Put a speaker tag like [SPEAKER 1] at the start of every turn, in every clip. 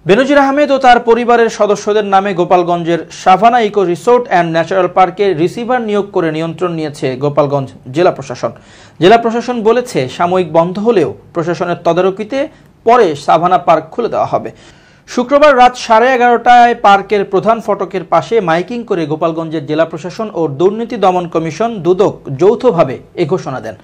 [SPEAKER 1] বেনজির আহমেদ ও তার পরিবারের সদস্যদের নামে গোপালগঞ্জের Savannah eco resort and natural পার্কে রিসিভার নিয়োগ করে নিয়ন্ত্রণ নিয়েছে গোপালগঞ্জ জেলা প্রশাসন। জেলা প্রশাসন বলেছে, সাময়িক বন্ধ হলেও প্রশাসনের তদারকিতে পরে সাভানা পার্ক খুলে দেওয়া হবে। শুক্রবার রাত 11:30টায় পার্কের প্রধান ফটকের পাশে মাইকিং করে গোপালগঞ্জের জেলা প্রশাসন ও দুর্নীতি দমন কমিশন দুদক যৌথভাবে এ ঘোষণা দেন।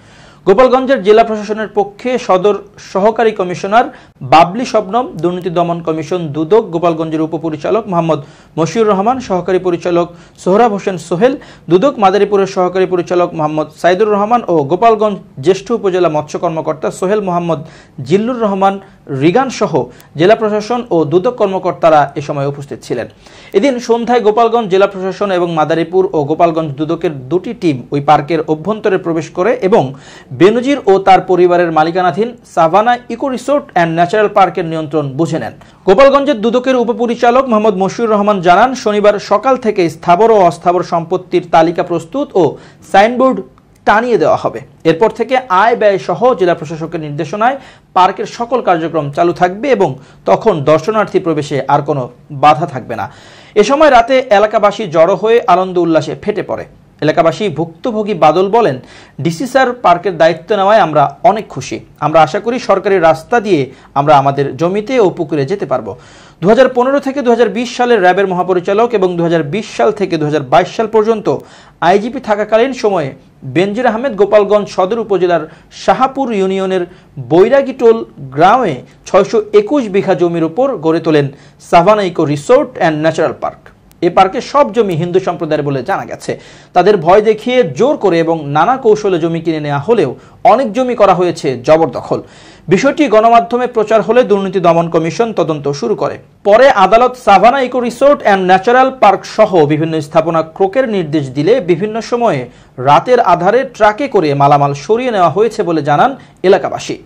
[SPEAKER 1] গোপালগঞ্জের জেলা প্রশাসনের পক্ষে সদর সহকারী কমিশনার বাবলি শবনম, দুর্নীতি দমন কমিশন দুদক গোপালগঞ্জের উপপরিচালক মোহাম্মদ মশিউর রহমান, সহকারী পরিচালক সোহরাব হোসেন সোহেল, দুদক মাদারীপুরের সহকারী পরিচালক মোহাম্মদ সাইদুর রহমান ও গোপালগঞ্জ জ্যেষ্ঠ উপজেলা মৎস্য কর্মকর্তা সোহেল মোহাম্মদ জিল্লুর রহমান রিগান সহ জেলা প্রশাসন ও দুদক কর্মকর্তারা এ সময় উপস্থিত ছিলেন। এদিন সন্ধ্যায় গোপালগঞ্জ জেলা প্রশাসন এবং মাদারীপুর ও গোপালগঞ্জ দুদকের দুটি টিম ওই পার্কের অভ্যন্তরে প্রবেশ করে এবং বেনজির ও তার পরিবারের মালিকানাধীন Savannah eco resort and natural পার্কের নিয়ন্ত্রণ বুঝে নেন। গোপালগঞ্জের দুদকের উপপরিচালক মোহাম্মদ মশিউর রহমান জানান, শনিবার সকাল থেকে স্থাবর ও অস্থাবর সম্পত্তির তালিকা প্রস্তুত ও সাইনবোর্ড টানিয়ে দেওয়া হবে। এরপর থেকে আয় ব্যয় সহ জেলা প্রশাসকের নির্দেশনায় পার্কের সকল কার্যক্রম চালু থাকবে এবং তখন দর্শনার্থী প্রবেশে আর কোনো বাধা থাকবে না। এ সময় রাতে এলাকাবাসী জড়ো হয়ে আনন্দ উল্লাসে ফেটে পড়ে। এলাকাবাসী ভুক্তভোগী বাদল বলেন, ডিসি স্যার পার্কের দায়িত্ব নেওয়ায় আমরা অনেক খুশি। আমরা আশা করি সরকারি রাস্তা দিয়ে আমরা আমাদের জমিতে ও পুকুরে যেতে পারবো। 2015 থেকে 2020 সালের র্যাবের মহাপরিচালক এবং 2020 সাল থেকে 2022 সাল পর্যন্ত আইজিপি থাকাকালীন সময়ে বেনজির আহমেদ গোপালগঞ্জ সদর উপজেলার শাহাপুর ইউনিয়নের বৈরাগীটোল গ্রামে 621 বিঘা জমির উপর গড়ে তোলেন Savanna eco resort and natural park. এ পার্কে সব জমি হিন্দু সম্প্রদায়ের বলে জানা গেছে। তাদের ভয় দেখিয়ে জোর করে এবং নানা কৌশলে জমি কিনে নেওয়া হলেও অনেক জমি করা হয়েছে জবরদখল। বিষয়টি গণমাধ্যমে প্রচার হলে দুর্নীতি দমন কমিশন তদন্ত শুরু করে। পরে আদালত Savannah eco resort and natural park সহ বিভিন্ন স্থাপনা ক্রোকের নির্দেশ দিলে বিভিন্ন সময়ে রাতের আধারে ট্রাকে করে মালামাল সরিয়ে নেওয়া হয়েছে বলে জানান এলাকাবাসী।